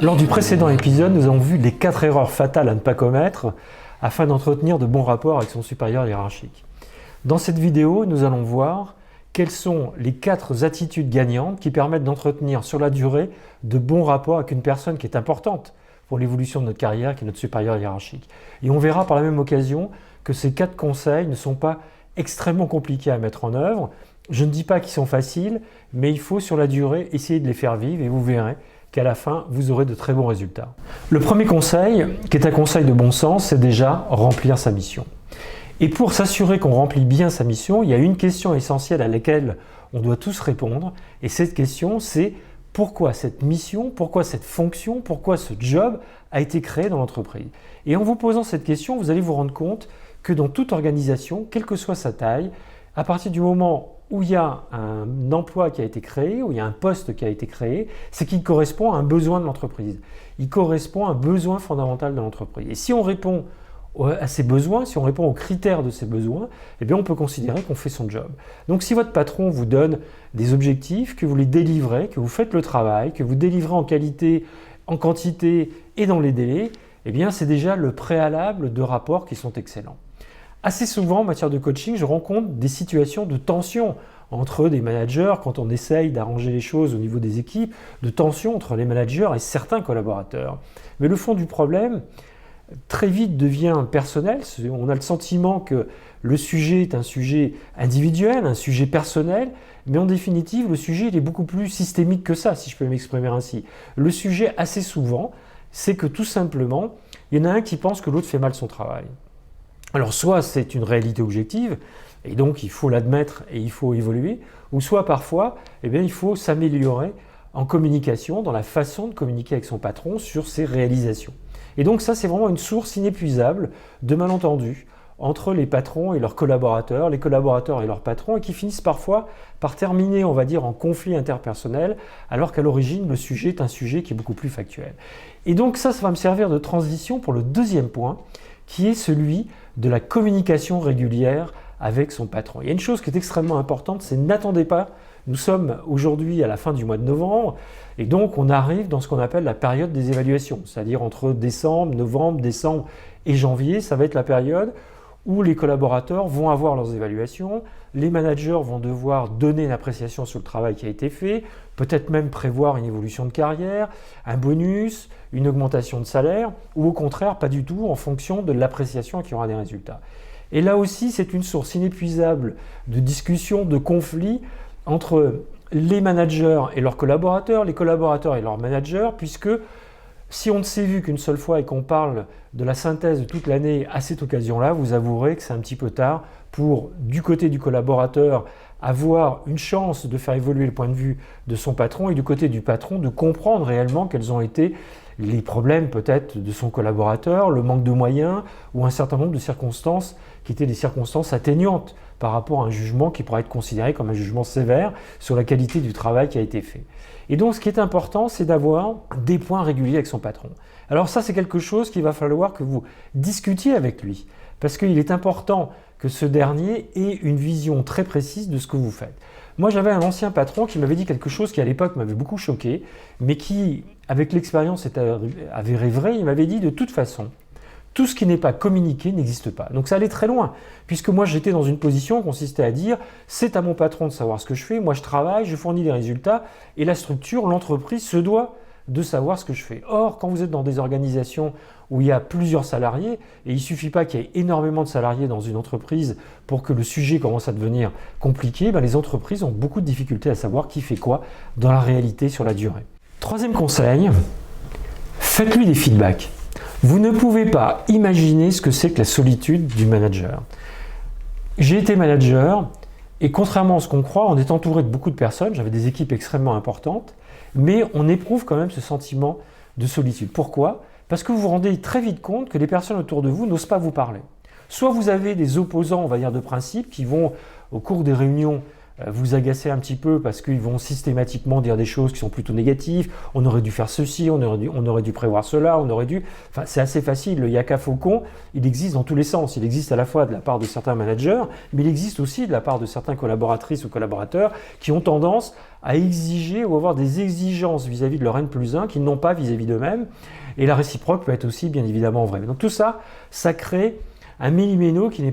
Lors du précédent épisode, nous avons vu les 4 erreurs fatales à ne pas commettre afin d'entretenir de bons rapports avec son supérieur hiérarchique. Dans cette vidéo, nous allons voir quelles sont les 4 attitudes gagnantes qui permettent d'entretenir sur la durée de bons rapports avec une personne qui est importante pour l'évolution de notre carrière, qui est notre supérieur hiérarchique. Et on verra par la même occasion que ces 4 conseils ne sont pas extrêmement compliqués à mettre en œuvre. Je ne dis pas qu'ils sont faciles, mais il faut sur la durée essayer de les faire vivre et vous verrez qu'à la fin, vous aurez de très bons résultats. Le premier conseil, qui est un conseil de bon sens, c'est déjà remplir sa mission. Et pour s'assurer qu'on remplit bien sa mission, il y a une question essentielle à laquelle on doit tous répondre. Et cette question, c'est pourquoi cette mission, pourquoi cette fonction, pourquoi ce job a été créé dans l'entreprise. Et en vous posant cette question, vous allez vous rendre compte que dans toute organisation, quelle que soit sa taille, à partir du moment où il y a un emploi qui a été créé, où il y a un poste qui a été créé, c'est qu'il correspond à un besoin de l'entreprise. Il correspond à un besoin fondamental de l'entreprise. Et si on répond à ces besoins, si on répond aux critères de ces besoins, eh bien on peut considérer qu'on fait son job. Donc si votre patron vous donne des objectifs, que vous les délivrez, que vous faites le travail, que vous délivrez en qualité, en quantité et dans les délais, eh bien c'est déjà le préalable de rapports qui sont excellents. Assez souvent, en matière de coaching, je rencontre des situations de tension entre des managers, quand on essaye d'arranger les choses au niveau des équipes, de tension entre les managers et certains collaborateurs. Mais le fond du problème, très vite devient personnel. On a le sentiment que le sujet est un sujet individuel, un sujet personnel, mais en définitive, le sujet il est beaucoup plus systémique que ça, si je peux m'exprimer ainsi. Le sujet, assez souvent, c'est que tout simplement, il y en a un qui pense que l'autre fait mal son travail. Alors soit c'est une réalité objective, et donc il faut l'admettre et il faut évoluer, ou soit parfois, eh bien, il faut s'améliorer en communication, dans la façon de communiquer avec son patron sur ses réalisations. Et donc ça, c'est vraiment une source inépuisable de malentendus entre les patrons et leurs collaborateurs, les collaborateurs et leurs patrons, et qui finissent parfois par terminer, on va dire, en conflit interpersonnel, alors qu'à l'origine, le sujet est un sujet qui est beaucoup plus factuel. Et donc ça va me servir de transition pour le deuxième point, qui est celui de la communication régulière avec son patron. Il y a une chose qui est extrêmement importante, c'est n'attendez pas, nous sommes aujourd'hui à la fin du mois de novembre, et donc on arrive dans ce qu'on appelle la période des évaluations, c'est-à-dire entre novembre, décembre et janvier, ça va être la période où les collaborateurs vont avoir leurs évaluations, les managers vont devoir donner une appréciation sur le travail qui a été fait, peut-être même prévoir une évolution de carrière, un bonus, une augmentation de salaire, ou au contraire, pas du tout, en fonction de l'appréciation qui aura des résultats. Et là aussi, c'est une source inépuisable de discussions, de conflits entre les managers et leurs collaborateurs, les collaborateurs et leurs managers, puisque si on ne s'est vu qu'une seule fois et qu'on parle de la synthèse de toute l'année à cette occasion-là, vous avouerez que c'est un petit peu tard pour, du côté du collaborateur, avoir une chance de faire évoluer le point de vue de son patron et du côté du patron de comprendre réellement quels ont été les problèmes peut-être de son collaborateur, le manque de moyens ou un certain nombre de circonstances qui étaient des circonstances atténuantes par rapport à un jugement qui pourrait être considéré comme un jugement sévère sur la qualité du travail qui a été fait. Et donc ce qui est important, c'est d'avoir des points réguliers avec son patron. Alors ça, c'est quelque chose qu'il va falloir que vous discutiez avec lui, parce qu'il est important que ce dernier ait une vision très précise de ce que vous faites. Moi, j'avais un ancien patron qui m'avait dit quelque chose qui, à l'époque, m'avait beaucoup choqué, mais qui, avec l'expérience, est avéré vrai. Il m'avait dit, de toute façon, tout ce qui n'est pas communiqué n'existe pas. Donc ça allait très loin, puisque moi, j'étais dans une position qui consistait à dire, c'est à mon patron de savoir ce que je fais, moi, je travaille, je fournis des résultats, et la structure, l'entreprise, se doit de savoir ce que je fais. Or, quand vous êtes dans des organisations où il y a plusieurs salariés, et il ne suffit pas qu'il y ait énormément de salariés dans une entreprise pour que le sujet commence à devenir compliqué, les entreprises ont beaucoup de difficultés à savoir qui fait quoi dans la réalité sur la durée. Troisième conseil, faites-lui des feedbacks. Vous ne pouvez pas imaginer ce que c'est que la solitude du manager. J'ai été manager, et contrairement à ce qu'on croit, on est entouré de beaucoup de personnes, j'avais des équipes extrêmement importantes, mais on éprouve quand même ce sentiment de solitude. Pourquoi ? Parce que vous vous rendez très vite compte que les personnes autour de vous n'osent pas vous parler. Soit vous avez des opposants, on va dire, de principe, qui vont, au cours des réunions, vous agacer un petit peu parce qu'ils vont systématiquement dire des choses qui sont plutôt négatives. On aurait dû faire ceci, on aurait dû prévoir cela, on aurait dû... Enfin, c'est assez facile. Le yaka faucon, il existe dans tous les sens. Il existe à la fois de la part de certains managers, mais il existe aussi de la part de certains collaboratrices ou collaborateurs qui ont tendance à exiger ou avoir des exigences vis-à-vis de leur N+1 qu'ils n'ont pas vis-à-vis d'eux-mêmes. Et la réciproque peut être aussi bien évidemment vraie. Donc tout ça, ça crée un méli-mélo qui n'est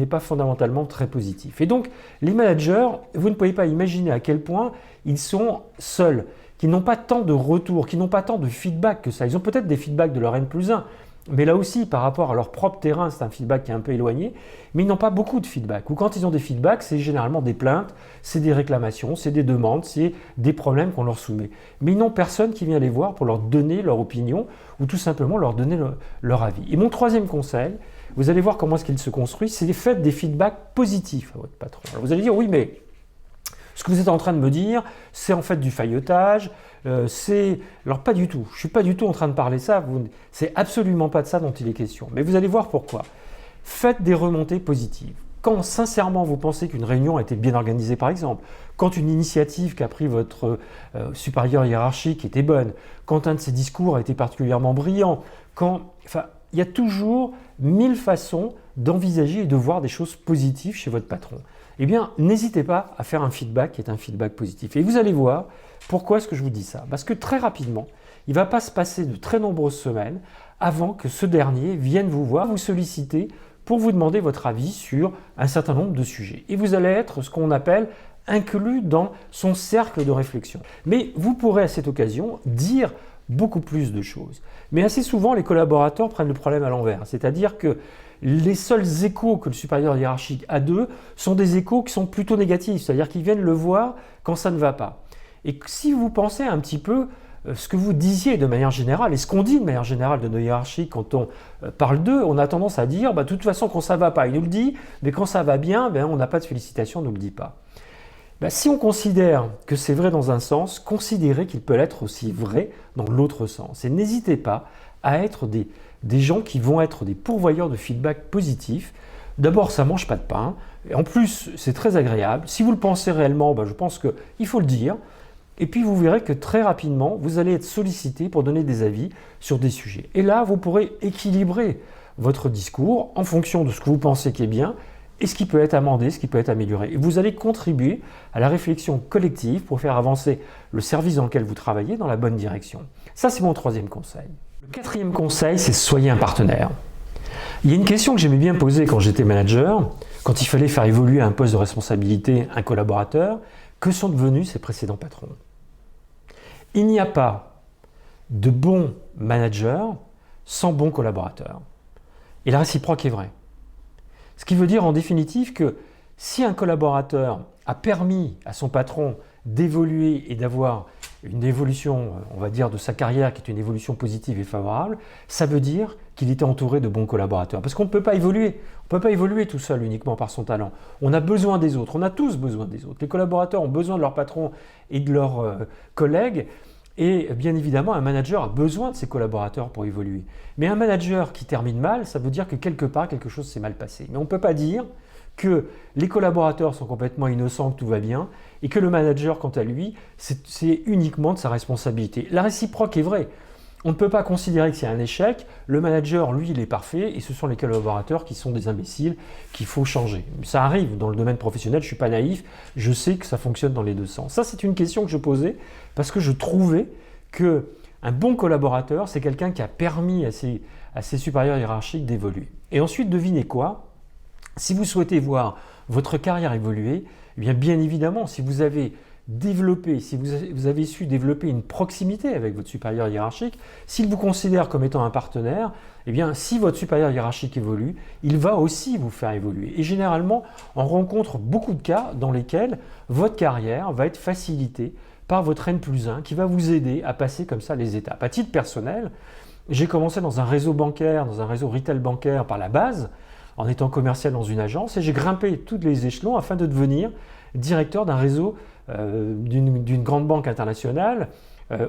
pas fondamentalement très positif. Et donc, les managers, vous ne pouvez pas imaginer à quel point ils sont seuls, qu'ils n'ont pas tant de retours, qu'ils n'ont pas tant de feedback que ça. Ils ont peut-être des feedbacks de leur N+1, mais là aussi, par rapport à leur propre terrain, c'est un feedback qui est un peu éloigné, mais ils n'ont pas beaucoup de feedback. Ou quand ils ont des feedbacks, c'est généralement des plaintes, c'est des réclamations, c'est des demandes, c'est des problèmes qu'on leur soumet. Mais ils n'ont personne qui vient les voir pour leur donner leur opinion ou tout simplement leur donner leur avis. Et mon troisième conseil, vous allez voir comment est-ce qu'il se construit, c'est faites des feedbacks positifs à votre patron. Alors vous allez dire, oui, mais ce que vous êtes en train de me dire, c'est en fait du faillotage, Alors pas du tout, je ne suis pas du tout en train de parler ça, c'est absolument pas de ça dont il est question. Mais vous allez voir pourquoi. Faites des remontées positives. Quand sincèrement vous pensez qu'une réunion a été bien organisée par exemple, quand une initiative qu'a pris votre supérieur hiérarchique était bonne, quand un de ses discours a été particulièrement brillant, il y a toujours 1000 façons d'envisager et de voir des choses positives chez votre patron. Eh bien, n'hésitez pas à faire un feedback qui est un feedback positif. Et vous allez voir pourquoi est-ce que je vous dis ça. Parce que très rapidement, il ne va pas se passer de très nombreuses semaines avant que ce dernier vienne vous voir, vous solliciter pour vous demander votre avis sur un certain nombre de sujets. Et vous allez être ce qu'on appelle inclus dans son cercle de réflexion. Mais vous pourrez à cette occasion dire beaucoup plus de choses. Mais assez souvent, les collaborateurs prennent le problème à l'envers. C'est-à-dire que les seuls échos que le supérieur hiérarchique a d'eux sont des échos qui sont plutôt négatifs. C'est-à-dire qu'ils viennent le voir quand ça ne va pas. Et si vous pensez un petit peu ce que vous disiez de manière générale, et ce qu'on dit de manière générale de nos hiérarchies quand on parle d'eux, on a tendance à dire, de toute façon, quand ça ne va pas, il nous le dit, mais quand ça va bien, on n'a pas de félicitations, on ne nous le dit pas. Si on considère que c'est vrai dans un sens, considérez qu'il peut être aussi vrai dans l'autre sens. Et n'hésitez pas à être des gens qui vont être des pourvoyeurs de feedback positif. D'abord, ça ne mange pas de pain. Et en plus, c'est très agréable. Si vous le pensez réellement, je pense qu'il faut le dire. Et puis, vous verrez que très rapidement, vous allez être sollicité pour donner des avis sur des sujets. Et là, vous pourrez équilibrer votre discours en fonction de ce que vous pensez qui est bien et ce qui peut être amendé, ce qui peut être amélioré. Et vous allez contribuer à la réflexion collective pour faire avancer le service dans lequel vous travaillez dans la bonne direction. Ça, c'est mon troisième conseil. Le quatrième conseil, c'est soyez un partenaire. Il y a une question que j'aimais bien poser quand j'étais manager, quand il fallait faire évoluer à un poste de responsabilité un collaborateur, que sont devenus ses précédents patrons? Il n'y a pas de bons managers sans bons collaborateurs. Et la réciproque est vraie. Ce qui veut dire en définitive que si un collaborateur a permis à son patron d'évoluer et d'avoir une évolution, on va dire, de sa carrière qui est une évolution positive et favorable, ça veut dire qu'il était entouré de bons collaborateurs. Parce qu'on ne peut pas évoluer. On ne peut pas évoluer tout seul uniquement par son talent. On a besoin des autres. On a tous besoin des autres. Les collaborateurs ont besoin de leur patron et de leurs collègues. Et bien évidemment, un manager a besoin de ses collaborateurs pour évoluer. Mais un manager qui termine mal, ça veut dire que quelque part, quelque chose s'est mal passé. Mais on ne peut pas dire que les collaborateurs sont complètement innocents, que tout va bien, et que le manager, quant à lui, c'est uniquement de sa responsabilité. La réciproque est vraie. On ne peut pas considérer que c'est un échec. Le manager, lui, il est parfait, et ce sont les collaborateurs qui sont des imbéciles qu'il faut changer. Ça arrive dans le domaine professionnel, je ne suis pas naïf, je sais que ça fonctionne dans les deux sens. Ça, c'est une question que je posais parce que je trouvais qu'un bon collaborateur, c'est quelqu'un qui a permis à ses supérieurs hiérarchiques d'évoluer. Et ensuite, devinez quoi? Si vous souhaitez voir votre carrière évoluer, bien évidemment, si vous avez développer, si vous avez su développer une proximité avec votre supérieur hiérarchique, s'il vous considère comme étant un partenaire, si votre supérieur hiérarchique évolue, il va aussi vous faire évoluer. Et généralement, on rencontre beaucoup de cas dans lesquels votre carrière va être facilitée par votre N+1 qui va vous aider à passer comme ça les étapes. À titre personnel, j'ai commencé dans un réseau bancaire, dans un réseau retail bancaire par la base, en étant commercial dans une agence, et j'ai grimpé tous les échelons afin de devenir directeur d'un réseau d'une grande banque internationale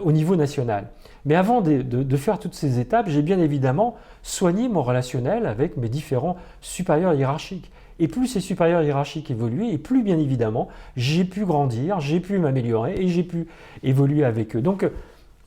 au niveau national. Mais avant de faire toutes ces étapes, j'ai bien évidemment soigné mon relationnel avec mes différents supérieurs hiérarchiques. Et plus ces supérieurs hiérarchiques évoluaient, et plus bien évidemment, j'ai pu grandir, j'ai pu m'améliorer et j'ai pu évoluer avec eux. Donc,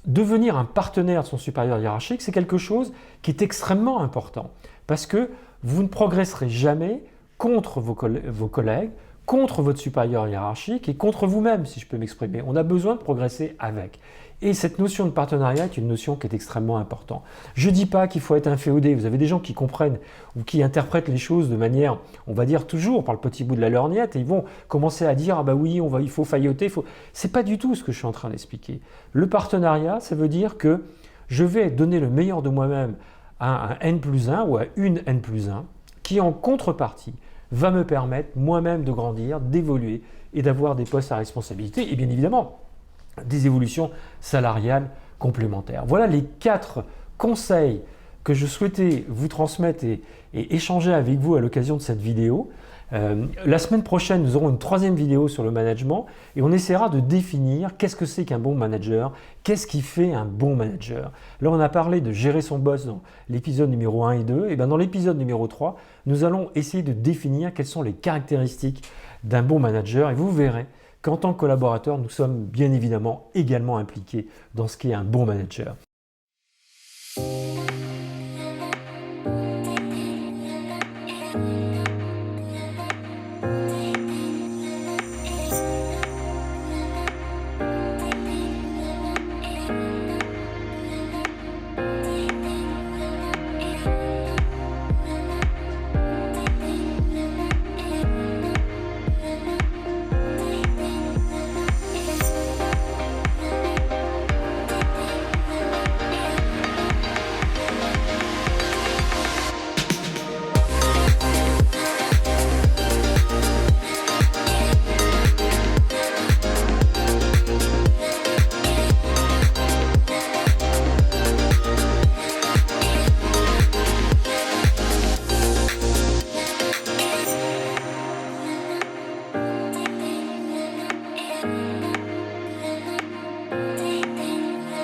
devenir un partenaire de son supérieur hiérarchique, c'est quelque chose qui est extrêmement important parce que vous ne progresserez jamais contre vos collègues, contre votre supérieur hiérarchique et contre vous-même, si je peux m'exprimer. On a besoin de progresser avec. Et cette notion de partenariat est une notion qui est extrêmement importante. Je ne dis pas qu'il faut être inféodé. Vous avez des gens qui comprennent ou qui interprètent les choses de manière, on va dire toujours par le petit bout de la lorgnette, et ils vont commencer à dire « Ah bah oui, il faut failloter. » Ce n'est pas du tout ce que je suis en train d'expliquer. Le partenariat, ça veut dire que je vais donner le meilleur de moi-même à un N+1 ou à une N+1 qui, en contrepartie, va me permettre moi-même de grandir, d'évoluer et d'avoir des postes à responsabilité et bien évidemment des évolutions salariales complémentaires. Voilà les 4 conseils que je souhaitais vous transmettre et échanger avec vous à l'occasion de cette vidéo. La semaine prochaine, nous aurons une 3e vidéo sur le management et on essaiera de définir qu'est-ce que c'est qu'un bon manager, qu'est-ce qui fait un bon manager. Là, on a parlé de gérer son boss dans l'épisode numéro 1 et 2. Et bien dans l'épisode numéro 3, nous allons essayer de définir quelles sont les caractéristiques d'un bon manager et vous verrez qu'en tant que collaborateur, nous sommes bien évidemment également impliqués dans ce qu'est un bon manager.